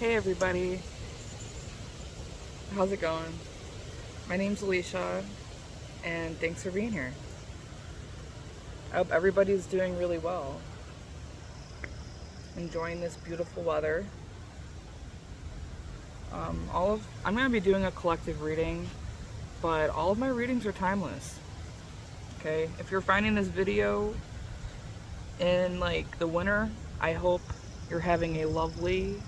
Hey everybody, how's it going? My name's Alicia, and thanks for being here. I hope everybody's doing really well, enjoying this beautiful weather. I'm gonna be doing a collective reading, but all of my readings are timeless. Okay, if you're finding this video in like the winter, I hope you're having a lovely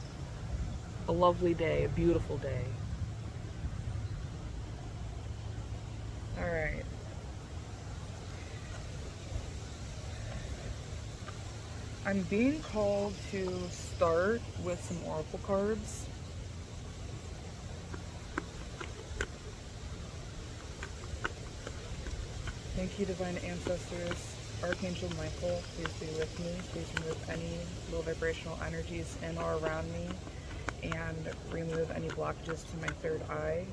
day, a beautiful day. All right. I'm being called to start with some oracle cards. Thank you, Divine Ancestors. Archangel Michael, please be with me. Please remove any low vibrational energies in or around me and remove any blockages to my third eye.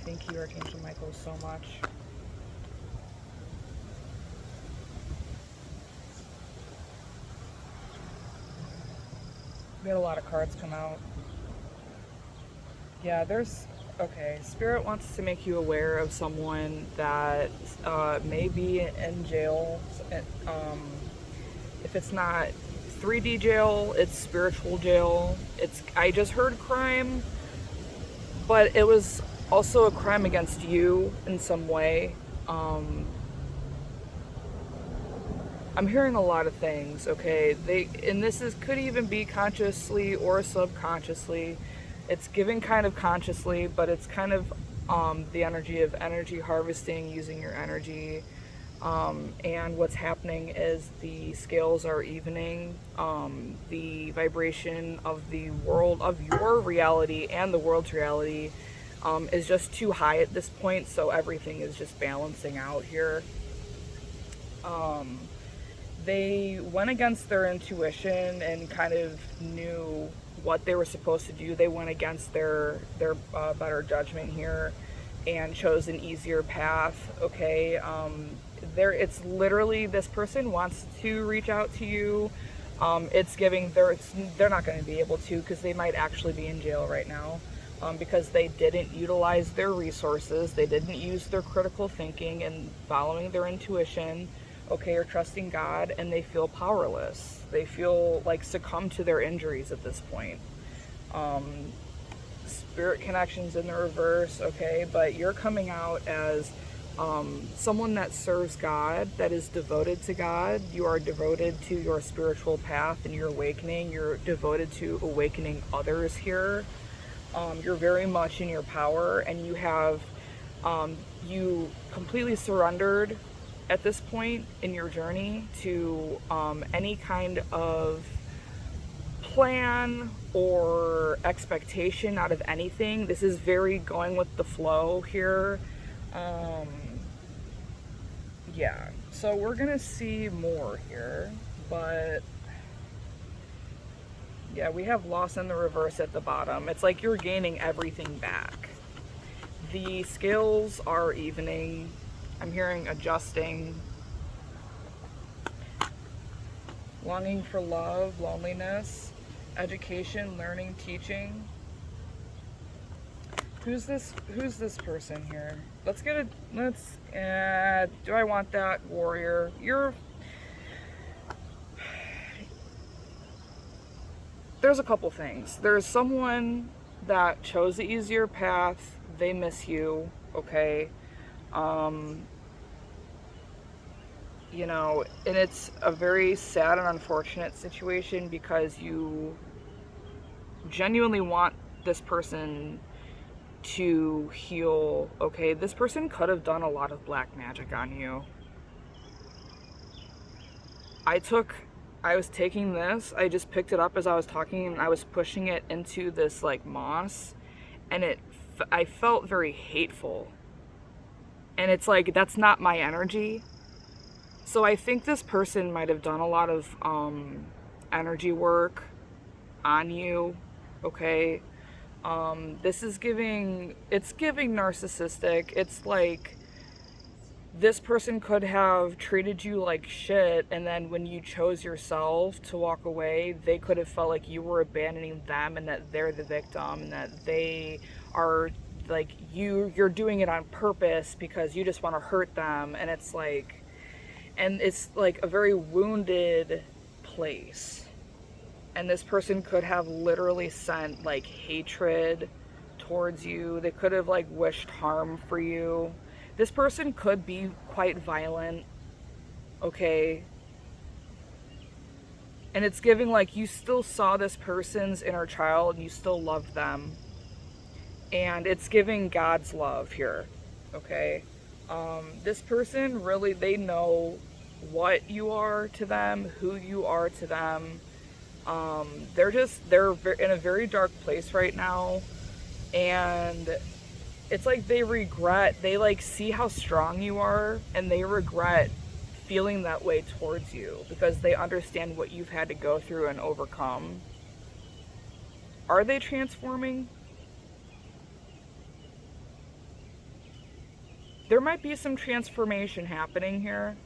Thank you, Archangel Michael, so much. We had a lot of cards come out. Yeah, okay, Spirit wants to make you aware of someone that may be in jail. If it's not 3D jail, it's spiritual jail. I just heard crime, but it was also a crime against you in some way. I'm hearing a lot of things, okay? And could even be consciously or subconsciously. It's given kind of consciously, but it's kind of the energy of energy harvesting, using your energy. And what's happening is the scales are evening. The vibration of the world, of your reality and the world's reality, is just too high at this point, so everything is just balancing out here. They went against their intuition and kind of knew what they were supposed to do. They went against their better judgment here and chose an easier path. Okay, it's literally, this person wants to reach out to you. They're not going to be able to, because they might actually be in jail right now. Because they didn't utilize their resources, they didn't use their critical thinking and following their intuition, okay, or trusting God, and they feel powerless. They feel like succumb to their injuries at this point. Spirit connections in the reverse, okay, but you're coming out as someone that serves God, that is devoted to God. You are devoted to your spiritual path and your awakening. You're devoted to awakening others here. You're very much in your power, and you completely surrendered at this point in your journey to any kind of plan or expectation out of anything. This is very going with the flow here. Um, yeah, so we're gonna see more here, but yeah, we have loss in the reverse at the bottom. It's like you're gaining everything back. The scales are evening. I'm hearing adjusting. Longing for love, loneliness, education, learning, teaching. Who's this person here? Do I want that warrior? There's a couple things. There's someone that chose the easier path. They miss you, okay? Um, and it's a very sad and unfortunate situation, because you genuinely want this person to heal, okay? This person could have done a lot of black magic on you. I was taking this, I just picked it up as I was talking, and I was pushing it into this like moss, and I felt very hateful. And it's like, that's not my energy. So I think this person might have done a lot of energy work on you, okay? It's giving narcissistic. It's like this person could have treated you like shit, and then when you chose yourself to walk away, they could have felt like you were abandoning them and that they're the victim and that they are like you're doing it on purpose because you just want to hurt them. And it's like a very wounded place. And this person could have literally sent like hatred towards you. They could have like wished harm for you. This person could be quite violent, okay? And it's giving like you still saw this person's inner child and you still loved them. And it's giving God's love here, okay? This person really, they know what you are to them, who you are to them. They're in a very dark place right now. And it's like they like see how strong you are, and they regret feeling that way towards you because they understand what you've had to go through and overcome. Are they transforming? There might be some transformation happening here.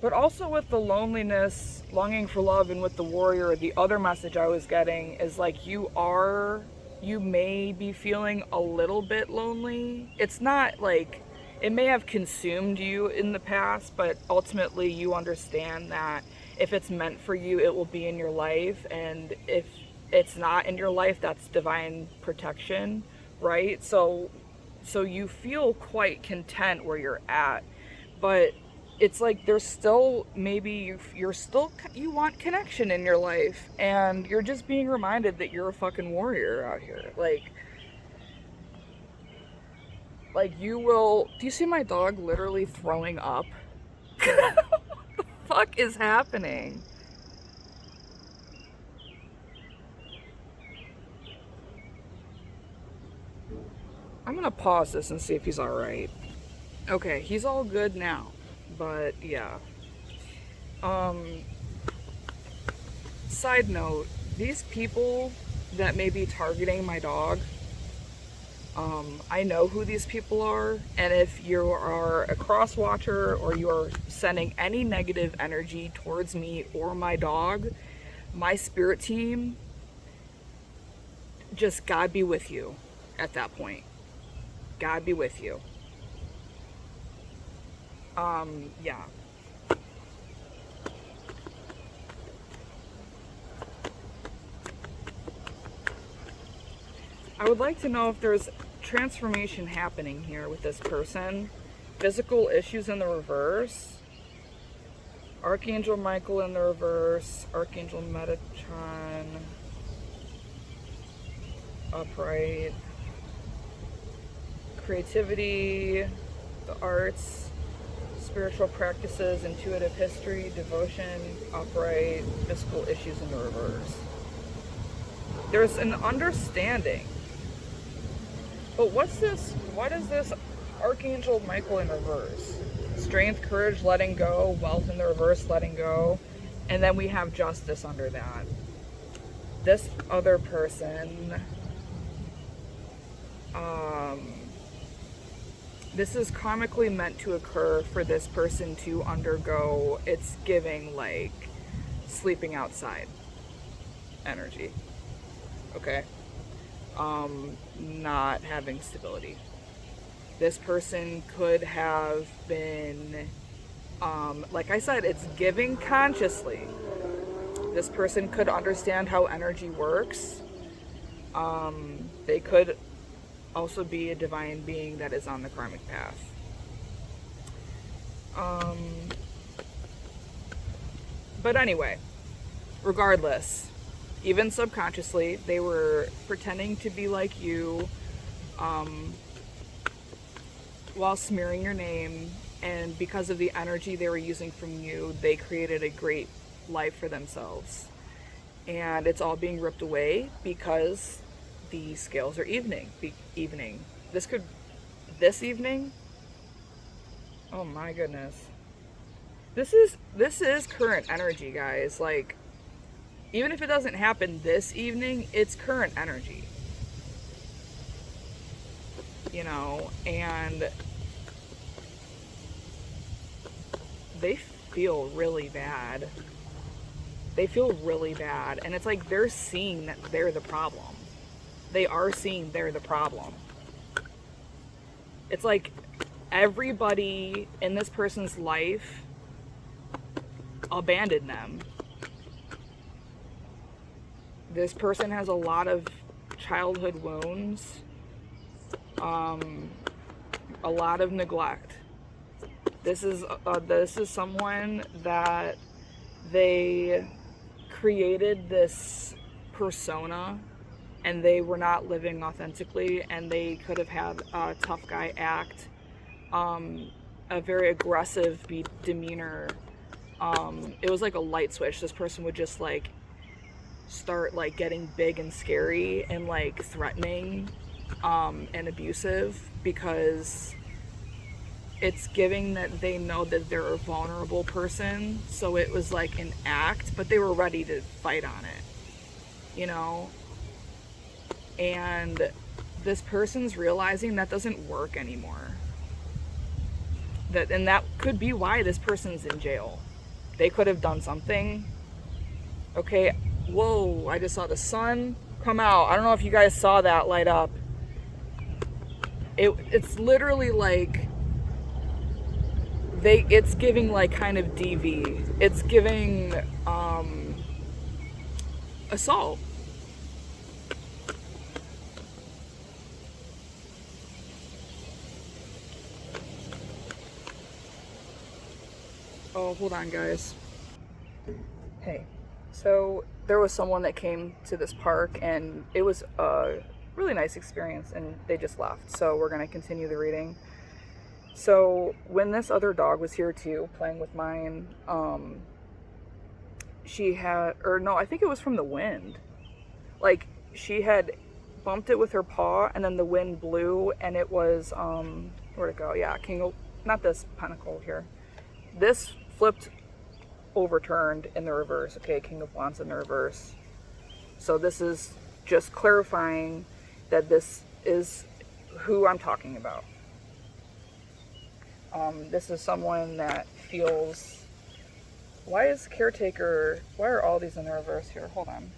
But also with the loneliness, longing for love, and with the warrior, the other message I was getting is like you may be feeling a little bit lonely. It's not like, it may have consumed you in the past, but ultimately you understand that if it's meant for you, it will be in your life. And if it's not in your life, that's divine protection, right? So you feel quite content where you're at, but it's like there's still, maybe you want connection in your life, and you're just being reminded that you're a fucking warrior out here. Like you will, do you see my dog literally throwing up? What the fuck is happening? I'm gonna pause this and see if he's alright. Okay, he's all good now. But yeah. Side note, these people that may be targeting my dog, I know who these people are, and if you are a cross watcher or you are sending any negative energy towards me or my dog, my spirit team, just God be with you at that point. God be with you. Yeah. I would like to know if there's transformation happening here with this person. Physical issues in the reverse. Archangel Michael in the reverse. Archangel Metatron. Upright. Creativity. The arts. Spiritual practices, intuitive history, devotion, upright, physical issues in the reverse. There's an understanding. But what is this Archangel Michael in reverse? Strength, courage, letting go, wealth in the reverse, letting go. And then we have justice under that. This other person, this is karmically meant to occur for this person to undergo. It's giving like sleeping outside energy. Okay. Not having stability. This person could have been, like I said, it's giving consciously. This person could understand how energy works. They could also be a divine being that is on the karmic path. But anyway, regardless, even subconsciously, they were pretending to be like you, while smearing your name, and because of the energy they were using from you, they created a great life for themselves. And it's all being ripped away because the scales are evening. This evening? Oh my goodness. This is current energy, guys. Like, even if it doesn't happen this evening, it's current energy. you know, and they feel really bad. They feel really bad. And it's like they're seeing that they're the problem. They are seeing they're the problem. It's like everybody in this person's life abandoned them. This person has a lot of childhood wounds, a lot of neglect. This is someone that they created this persona, and they were not living authentically, and they could have had a tough guy act, a very aggressive demeanor. It was like a light switch. This person would just like start like getting big and scary and like threatening, and abusive, because it's giving that they know that they're a vulnerable person. So it was like an act, but they were ready to fight on it, you know? And this person's realizing that doesn't work anymore. And that could be why this person's in jail. They could have done something. Okay, whoa, I just saw the sun come out. I don't know if you guys saw that light up. It's literally like it's giving like kind of DV. It's giving assault. Oh, hold on, guys. Hey, so there was someone that came to this park, and it was a really nice experience, and they just left. So we're going to continue the reading. So when this other dog was here too, playing with mine, she had, or no, I think it was from the wind. Like, she had bumped it with her paw, and then the wind blew, and it was, where'd it go? Yeah, not this pentacle here. This flipped, overturned in the reverse. Okay, King of Wands in the reverse. So this is just clarifying that this is who I'm talking about. This is someone that feels, why are all these in the reverse here? Hold on.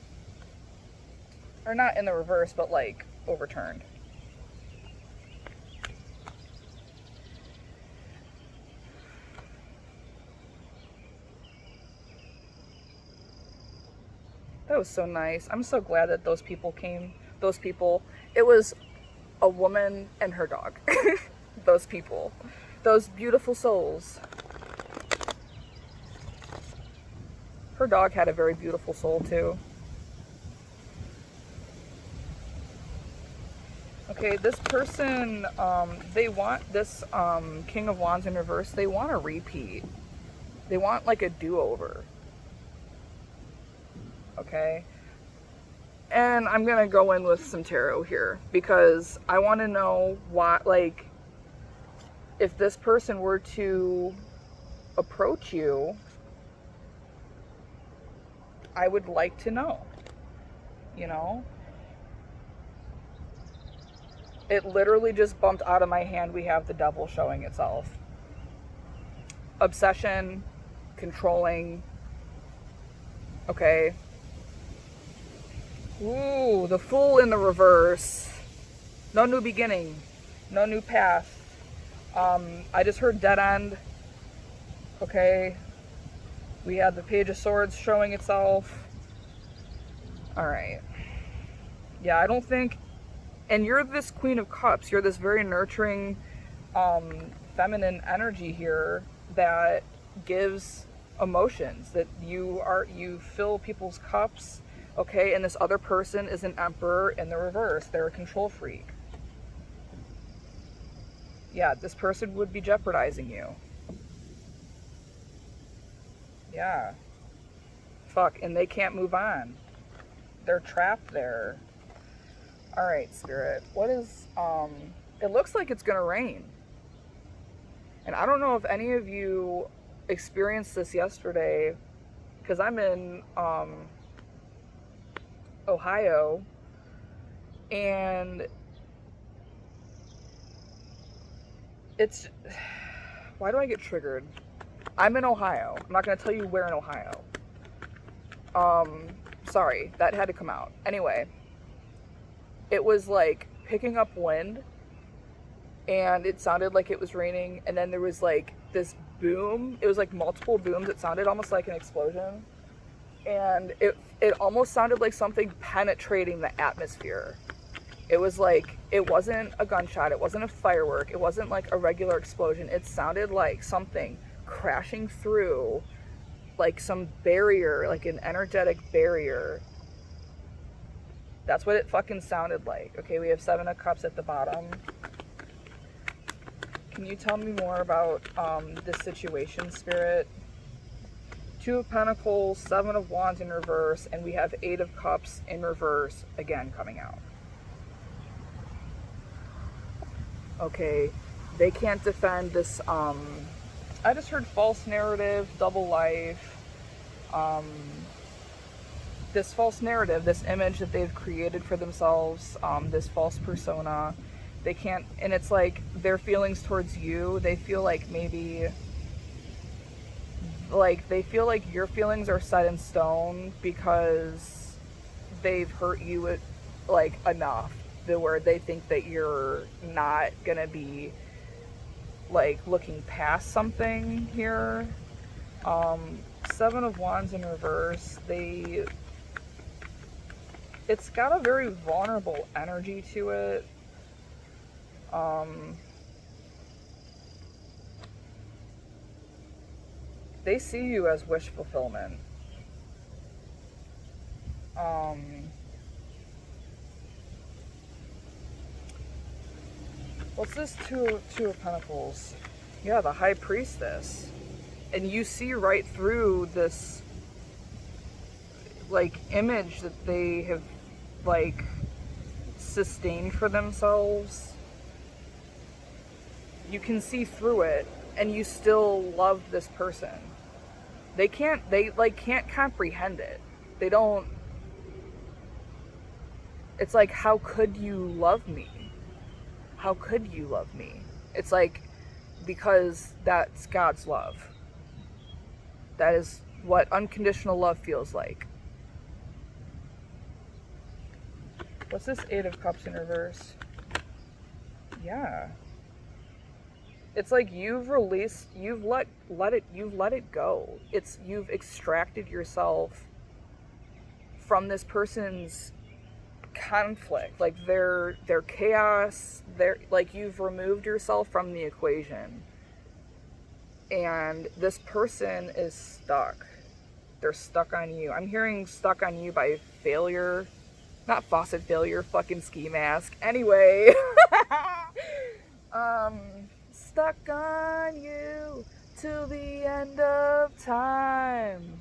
Or not in the reverse, but like overturned. That was so nice. I'm so glad that those people came. Those people, it was a woman and her dog. Those people. Those beautiful souls. Her dog had a very beautiful soul too. Okay, this person, they want this King of Wands in reverse. They want a repeat. They want like a do-over. Okay? And I'm gonna go in with some tarot here, because I want to know what, like, if this person were to approach you, I would like to know, you know? It literally just bumped out of my hand. We have the devil showing itself. Obsession, controlling. Okay. Ooh, the Fool in the reverse. No new beginning. No new path. I just heard dead end. Okay. We had the Page of Swords showing itself. Alright. Yeah, I don't think... And you're this Queen of Cups. You're this very nurturing, feminine energy here that gives emotions. That you fill people's cups, okay? And this other person is an Emperor in the reverse. They're a control freak. Yeah, this person would be jeopardizing you. Yeah. Fuck, and they can't move on. They're trapped there. Alright, Spirit. What is, it looks like it's gonna rain. And I don't know if any of you experienced this yesterday, because I'm in, Ohio, and it's, why do I get triggered? I'm in Ohio. I'm not going to tell you where in Ohio. Sorry, that had to come out. Anyway, it was like picking up wind, and it sounded like it was raining, and then there was like this boom. It was like multiple booms. It sounded almost like an explosion, and it almost sounded like something penetrating the atmosphere. It was like, it wasn't a gunshot, it wasn't a firework, it wasn't like a regular explosion. It sounded like something crashing through like some barrier, like an energetic barrier. That's what it fucking sounded like. Okay, we have 7 of Cups at the bottom. Can you tell me more about this situation, Spirit? 2 of Pentacles, 7 of Wands in reverse, and we have 8 of Cups in reverse again coming out. Okay, they can't defend this, I just heard false narrative, double life, this false narrative, this image that they've created for themselves, this false persona. They can't, and it's like their feelings towards you, they feel like maybe, like they feel like your feelings are set in stone because they've hurt you like enough where they think that you're not gonna be like looking past something here. 7 of Wands in reverse, it's got a very vulnerable energy to it. They see you as wish fulfillment. What's this two of Pentacles? Yeah, the High Priestess. And you see right through this like image that they have like sustained for themselves. You can see through it, and you still love this person. They can't comprehend it. They don't, it's like, how could you love me? How could you love me? It's like, because that's God's love. That is what unconditional love feels like. What's this 8 of Cups in reverse? Yeah. It's like you've released, you've let it go. You've extracted yourself from this person's conflict, like their chaos, like you've removed yourself from the equation. And this person is stuck. They're stuck on you. I'm hearing stuck on you by failure. Not faucet failure, fucking ski mask. Anyway. Stuck on you till the end of time.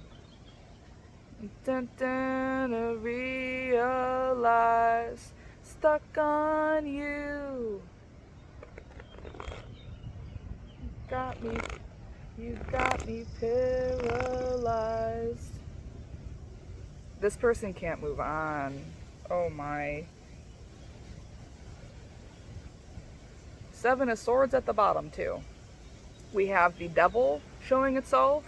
Dun, dun, to realize. Stuck on you. You got me paralyzed. This person can't move on. Oh my. 7 of Swords at the bottom too. We have the Devil showing itself.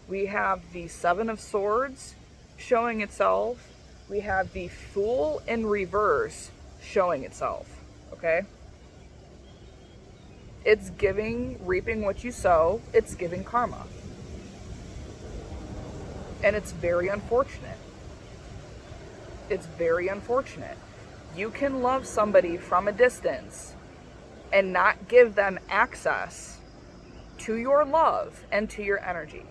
We have the 7 of Swords showing itself. We have the Fool in reverse showing itself. Okay? It's giving, reaping what you sow. It's giving karma. And it's very unfortunate. It's very unfortunate. You can love somebody from a distance and not give them access to your love and to your energy.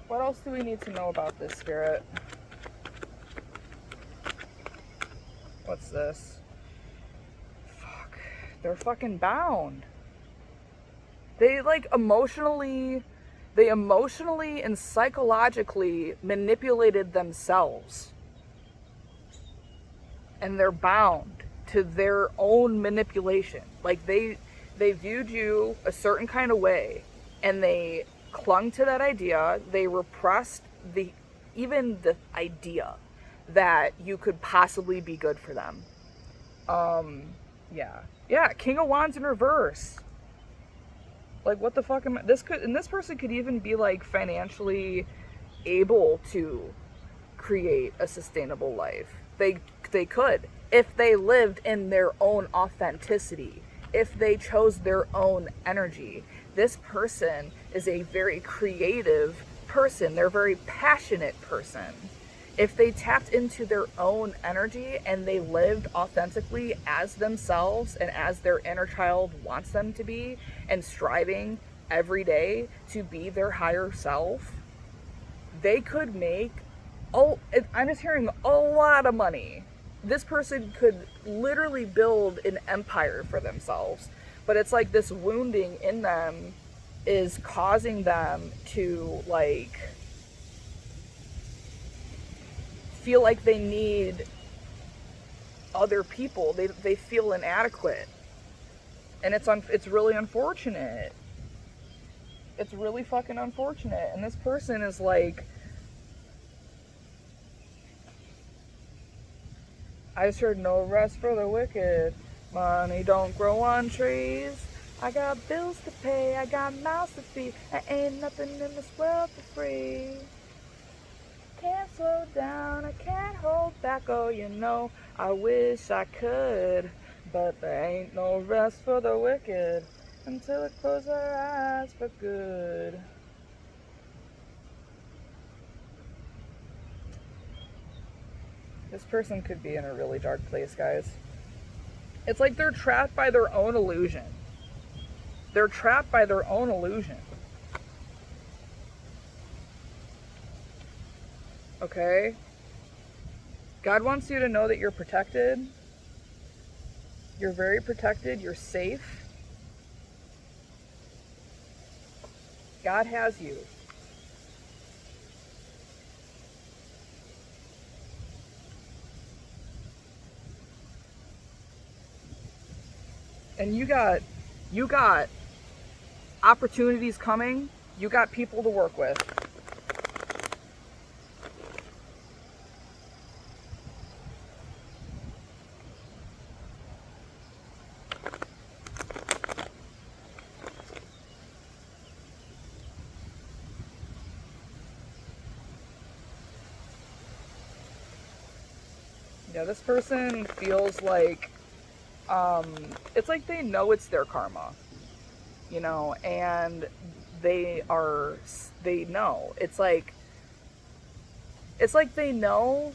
What else do we need to know about this, Spirit? What's this? Fuck. They're fucking bound. They like emotionally and psychologically manipulated themselves. And they're bound to their own manipulation. Like they viewed you a certain kind of way, and they clung to that idea. They repressed even the idea that you could possibly be good for them. Yeah. Yeah, King of Wands in reverse. Like, what the fuck am I? This person could even be like financially able to create a sustainable life. They could, if they lived in their own authenticity, if they chose their own energy. This person is a very creative person. They're a very passionate person. If they tapped into their own energy and they lived authentically as themselves and as their inner child wants them to be, and striving every day to be their higher self, they could make, I'm just hearing, a lot of money. This person could literally build an empire for themselves. But it's like this wounding in them is causing them to like feel like they need other people. They feel inadequate. And it's really unfortunate. It's really fucking unfortunate. And this person is like, I just heard no rest for the wicked. Money don't grow on trees. I got bills to pay. I got mouths to feed. There ain't nothing in this world for free. Can't slow down. I can't hold back. Oh, you know, I wish I could. But there ain't no rest for the wicked until it close our eyes for good. This person could be in a really dark place, guys. It's like they're trapped by their own illusion. They're trapped by their own illusion. Okay? God wants you to know that you're protected. You're very protected. You're safe. God has you. And you got opportunities coming. You got people to work with. Yeah, this person feels like it's like they know it's their karma, you know, and they know. It's like they know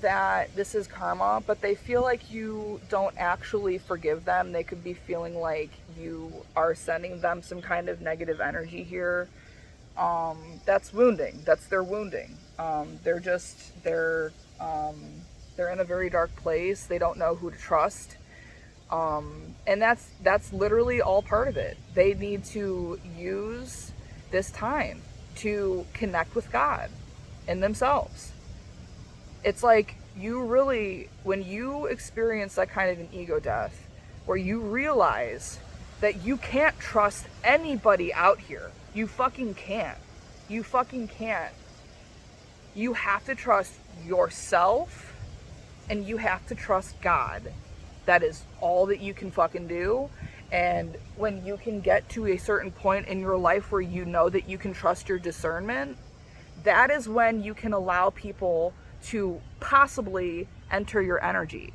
that this is karma, but they feel like you don't actually forgive them. They could be feeling like you are sending them some kind of negative energy here. That's wounding. That's their wounding. They're in a very dark place. They don't know who to trust. And that's literally all part of it. They need to use this time to connect with God and themselves. It's like you really, when you experience that kind of an ego death, where you realize that you can't trust anybody out here. You fucking can't. You fucking can't. You have to trust yourself and you have to trust God. That is all that you can fucking do. And when you can get to a certain point in your life where you know that you can trust your discernment, that is when you can allow people to possibly enter your energy.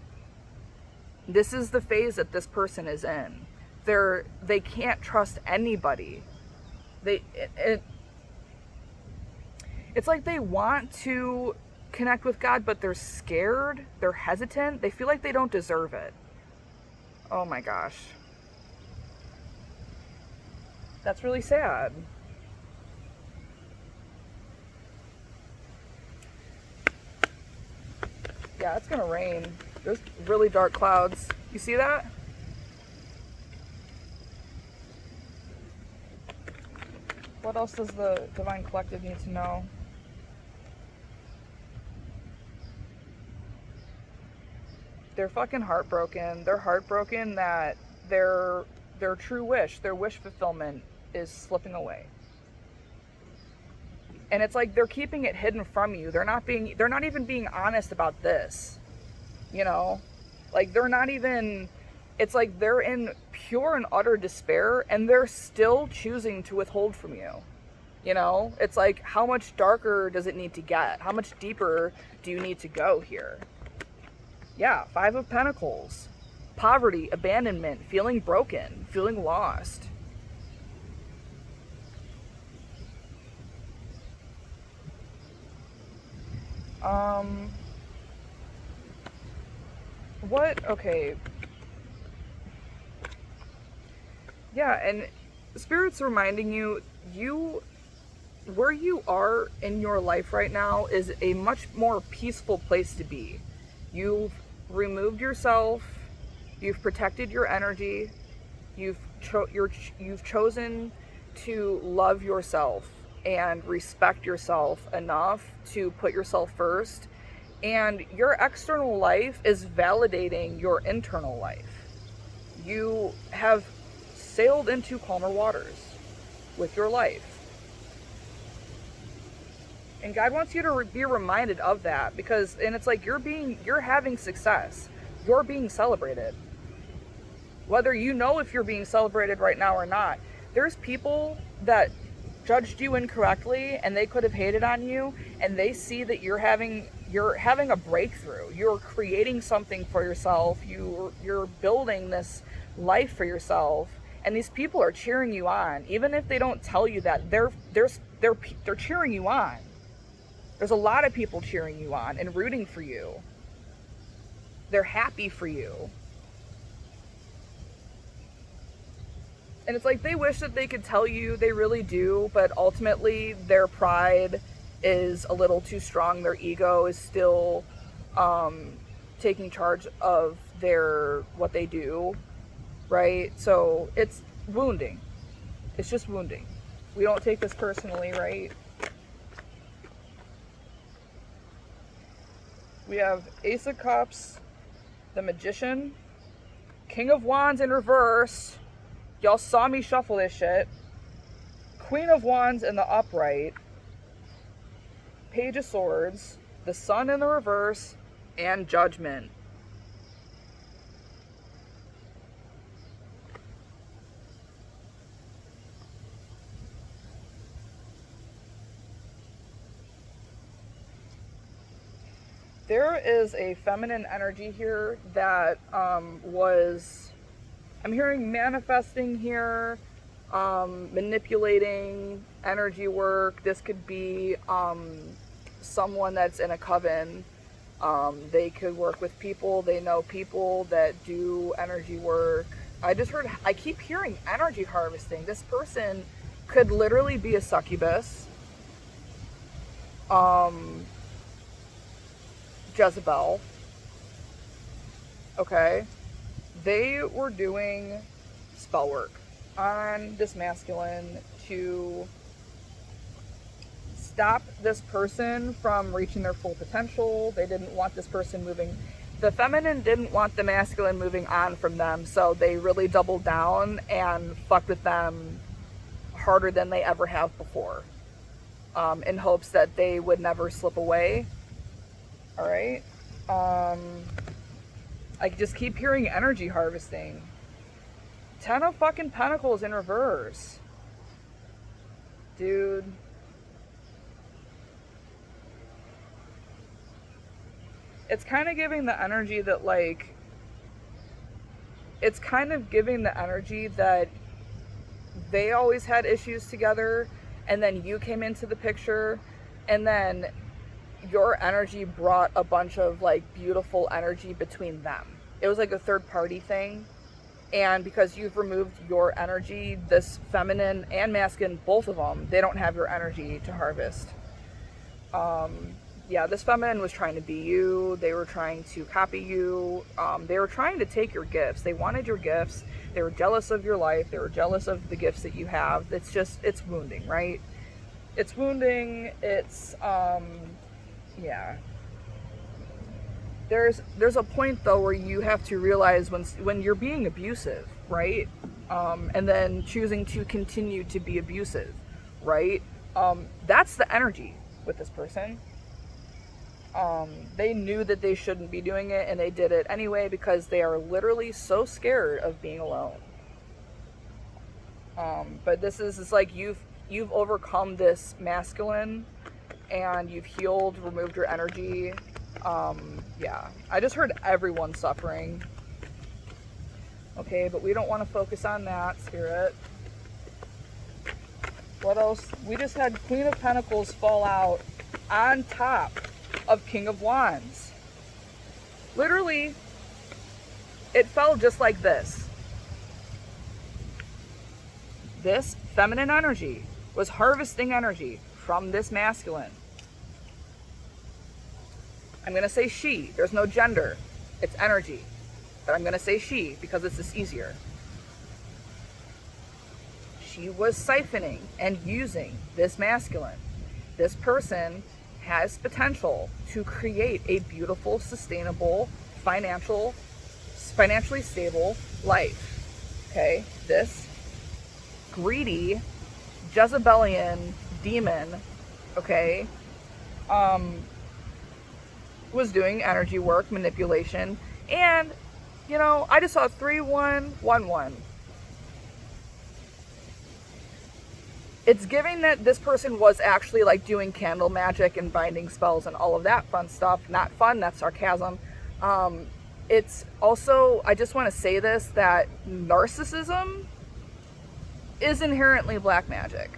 This is the phase that this person is in. They can't trust anybody. It's like they want to connect with God, but they're scared, they're hesitant, they feel like they don't deserve it. Oh my gosh. That's really sad. Yeah, it's gonna rain. There's really dark clouds. You see that? What else does the Divine Collective need to know? They're fucking heartbroken. They're heartbroken that their true wish, their wish fulfillment is slipping away. And it's like they're keeping it hidden from you. They're not even being honest about this. You know? Like they're not even, it's like they're in pure and utter despair and they're still choosing to withhold from you. You know? It's like, how much darker does it need to get? How much deeper do you need to go here? Yeah, Five of Pentacles. Poverty, abandonment, feeling broken, feeling lost. What? Okay. Yeah, and Spirit's reminding you, where you are in your life right now is a much more peaceful place to be. You've removed yourself, you've protected your energy, you've chosen to love yourself and respect yourself enough to put yourself first, and your external life is validating your internal life. You have sailed into calmer waters with your life. And God wants you to be reminded of that, because, and it's like you're having success. You're being celebrated. Whether you know if you're being celebrated right now or not. There's people that judged you incorrectly and they could have hated on you, and they see that you're having a breakthrough. You're creating something for yourself. You're building this life for yourself, and these people are cheering you on. Even if they don't tell you that, they're cheering you on. There's a lot of people cheering you on and rooting for you. They're happy for you. And it's like they wish that they could tell you, they really do, but ultimately their pride is a little too strong. Their ego is still taking charge of what they do, right? So it's wounding. It's just wounding. We don't take this personally, right? We have Ace of Cups, the Magician, King of Wands in reverse. Y'all saw me shuffle this shit. Queen of Wands in the upright, Page of Swords, the Sun in the reverse, and Judgment. There is a feminine energy here that I'm hearing manifesting here, manipulating, energy work. This could be someone that's in a coven. They could work with people. They know people that do energy work. I keep hearing energy harvesting. This person could literally be a succubus. Jezebel. Okay. They were doing spell work on this masculine to stop this person from reaching their full potential. They didn't want this person moving. The feminine didn't want the masculine moving on from them, so they really doubled down and fucked with them harder than they ever have before, in hopes that they would never slip away. All right. I just keep hearing energy harvesting. 10 of fucking Pentacles in reverse. Dude. It's kind of giving the energy that, like, they always had issues together, and then you came into the picture, and then your energy brought a bunch of, like, beautiful energy between them. It was like a third party thing. And because you've removed your energy, this feminine and masculine, both of them, they don't have your energy to harvest. Yeah, this feminine was trying to be you. They were trying to copy you. They were trying to take your gifts. They wanted your gifts. They were jealous of your life. They were jealous of the gifts that you have. It's wounding, right? It's wounding. It's, yeah. There's a point though where you have to realize when you're being abusive, right? And then choosing to continue to be abusive, right? That's the energy with this person. They knew that they shouldn't be doing it, and they did it anyway because they are literally so scared of being alone. But this is like you've overcome this masculine, and you've healed, removed your energy. Yeah, I just heard everyone suffering. Okay, but we don't want to focus on that, Spirit. What else? We just had Queen of Pentacles fall out on top of King of Wands. Literally, it fell just like this. This feminine energy was harvesting energy from this masculine. I'm going to say she. There's no gender. It's energy. But I'm going to say she because it's just easier. She was siphoning and using this masculine. This person has potential to create a beautiful, sustainable, financially stable life. Okay? This greedy, Jezebelian demon, okay, was doing energy work, manipulation, and, you know, I just saw 3111. It's giving that this person was actually like doing candle magic and binding spells and all of that fun stuff. Not fun, that's sarcasm. It's also, I just want to say this, that narcissism is inherently black magic.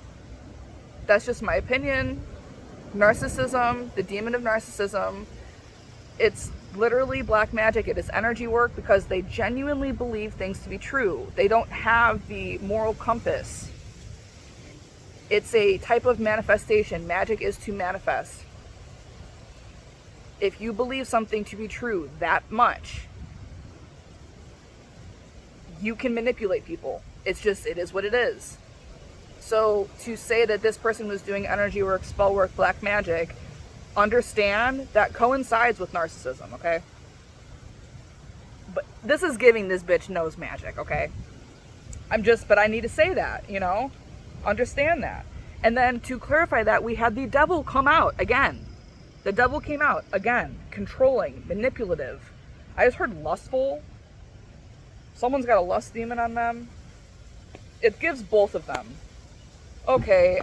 That's just my opinion. Narcissism, the demon of narcissism, it's literally black magic. It is energy work because they genuinely believe things to be true. They don't have the moral compass. It's a type of manifestation. Magic is to manifest. If you believe something to be true that much, you can manipulate people. It's just, it is what it is. So to say that this person was doing energy work, spell work, black magic, understand that coincides with narcissism, okay? But this is giving this bitch knows magic, okay? But I need to say that, you know? Understand that. And then to clarify that, we had the devil come out again. The devil came out again, controlling, manipulative. I just heard lustful. Someone's got a lust demon on them. It gives both of them. Okay,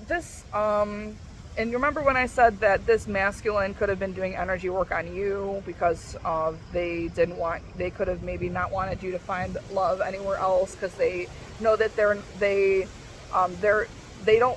this, and you remember when I said that this masculine could have been doing energy work on you because they could have maybe not wanted you to find love anywhere else because they know that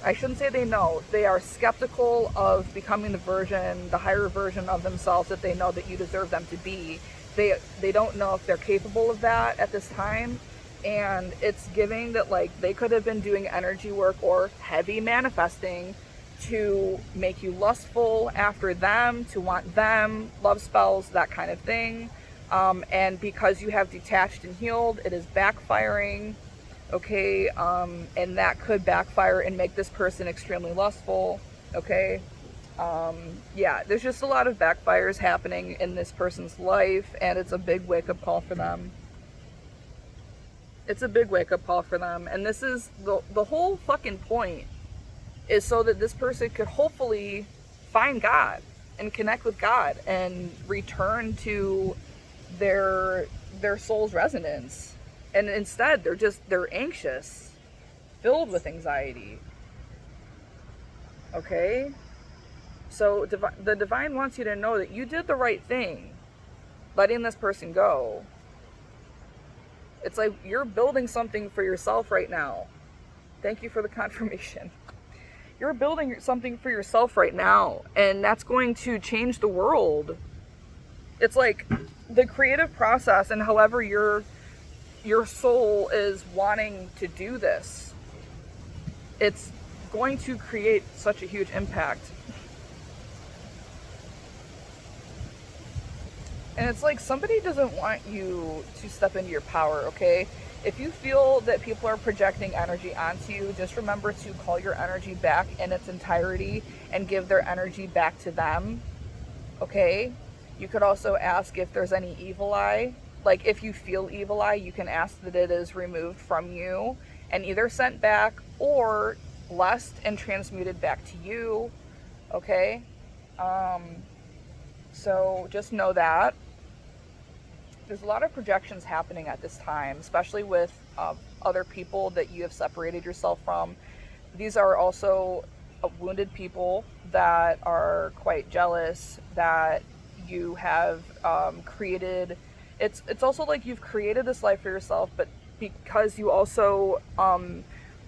I shouldn't say they know, they are skeptical of becoming the higher version of themselves that they know that you deserve them to be. They don't know if they're capable of that at this time. And it's giving that like they could have been doing energy work or heavy manifesting to make you lustful after them, to want them, love spells, that kind of thing. And because you have detached and healed, it is backfiring. Okay, and that could backfire and make this person extremely lustful. Okay, yeah, there's just a lot of backfires happening in this person's life, and it's a big wake-up call for them. It's a big wake-up call for them, and this is the whole fucking point, is so that this person could hopefully find God and connect with God and return to their soul's resonance. And instead, they're anxious, filled with anxiety. Okay? So the divine wants you to know that you did the right thing, letting this person go. It's like you're building something for yourself right now. Thank you for the confirmation. You're building something for yourself right now, and that's going to change the world. It's like the creative process, and however your soul is wanting to do this, it's going to create such a huge impact. And it's like somebody doesn't want you to step into your power, okay? If you feel that people are projecting energy onto you, just remember to call your energy back in its entirety and give their energy back to them, okay? You could also ask if there's any evil eye. Like if you feel evil eye, you can ask that it is removed from you and either sent back, or blessed and transmuted back to you. Okay? Um, so just know that. There's a lot of projections happening at this time, especially with other people that you have separated yourself from. These are also wounded people that are quite jealous that you have created. It's also like you've created this life for yourself, but because you also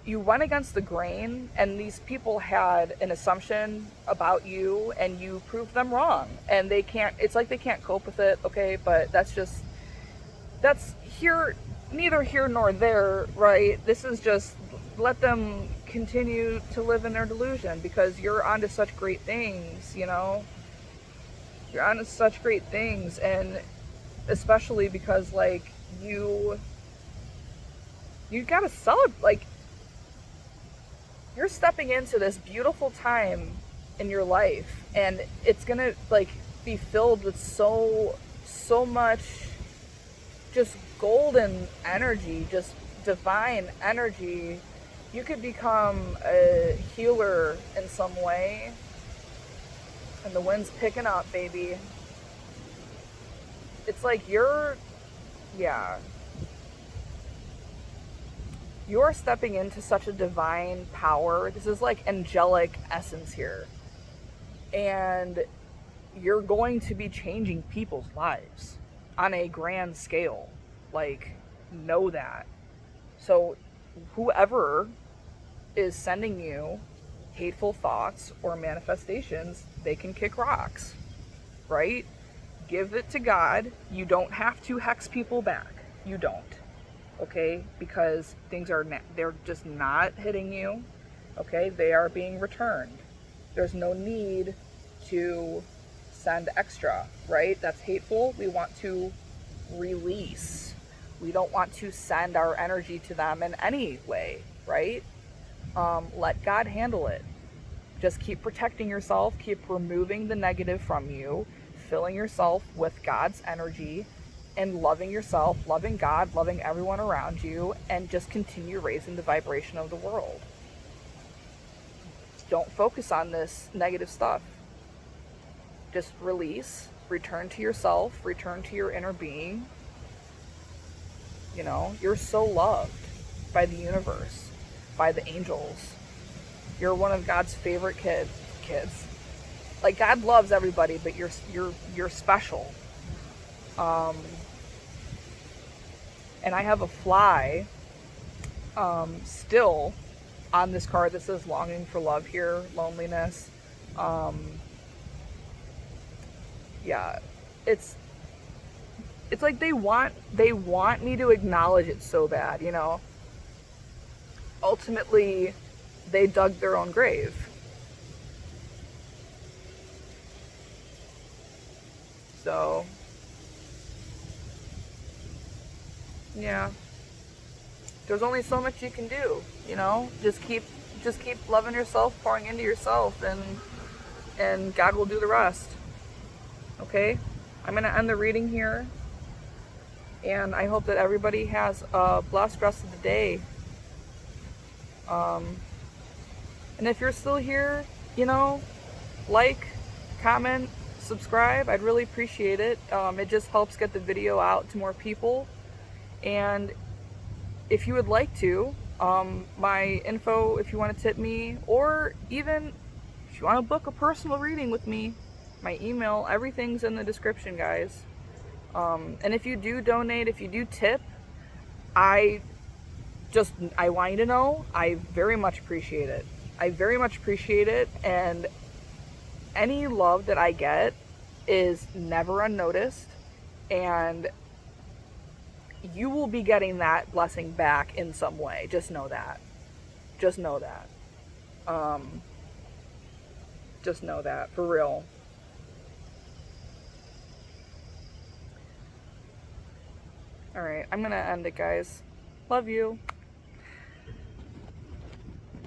you went against the grain, and these people had an assumption about you, and you proved them wrong, and they can't. It's like they can't cope with it. Okay, but that's here, neither here nor there, right? This is just, let them continue to live in their delusion, because you're onto such great things, you know? You're onto such great things, and especially because, like, you gotta celebrate, like, you're stepping into this beautiful time in your life, and it's gonna, like, be filled with so much just golden energy, just divine energy. You could become a healer in some way. And the wind's picking up, baby. It's like yeah. You're stepping into such a divine power. This is like angelic essence here. And you're going to be changing people's lives on a grand scale. Like, know that. So whoever is sending you hateful thoughts or manifestations, they can kick rocks, right? Give it to God. You don't have to hex people back. You don't. Okay? Because things are they're just not hitting you. Okay? They are being returned. There's no need to send extra, right? That's hateful. We want to release. We don't want to send our energy to them in any way, right? Let God handle it. Just keep protecting yourself, keep removing the negative from you, filling yourself with God's energy, and loving yourself, loving God, loving everyone around you, and just continue raising the vibration of the world. Don't focus on this negative stuff. Just release, return to yourself, return to your inner being. You know, you're so loved by the universe, by the angels. You're one of God's favorite kids. Like, God loves everybody, but you're special. And I have a fly still on this card that says longing for love here, loneliness. Yeah, it's like they want me to acknowledge it so bad, you know. Ultimately, they dug their own grave. So, yeah. There's only so much you can do, you know? Just keep loving yourself, pouring into yourself, and God will do the rest. Okay? I'm going to end the reading here. And I hope that everybody has a blessed rest of the day. And if you're still here, you know, like, comment, subscribe. I'd really appreciate it. It just helps get the video out to more people. And if you would like to, my info, if you want to tip me, or even if you want to book a personal reading with me, my email, everything's in the description, guys. And if you do donate, if you do tip, I want you to know, I very much appreciate it. I very much appreciate it, and any love that I get is never unnoticed, and you will be getting that blessing back in some way. Just know that. Just know that. Just know that, for real. Alright, I'm gonna end it, guys. Love you.